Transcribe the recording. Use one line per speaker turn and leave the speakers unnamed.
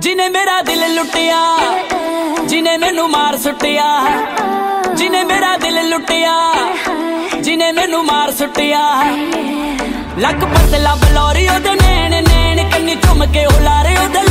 जिने मेरा दिल लुटिया, जिने मैनू मार सुटिया, जिने मेरा दिल लुटिया, जिने मैनू मार सुटिया। लक पतला बलौरी ओदे नैन नैन कन्नी चुम के ओ लारे ओदे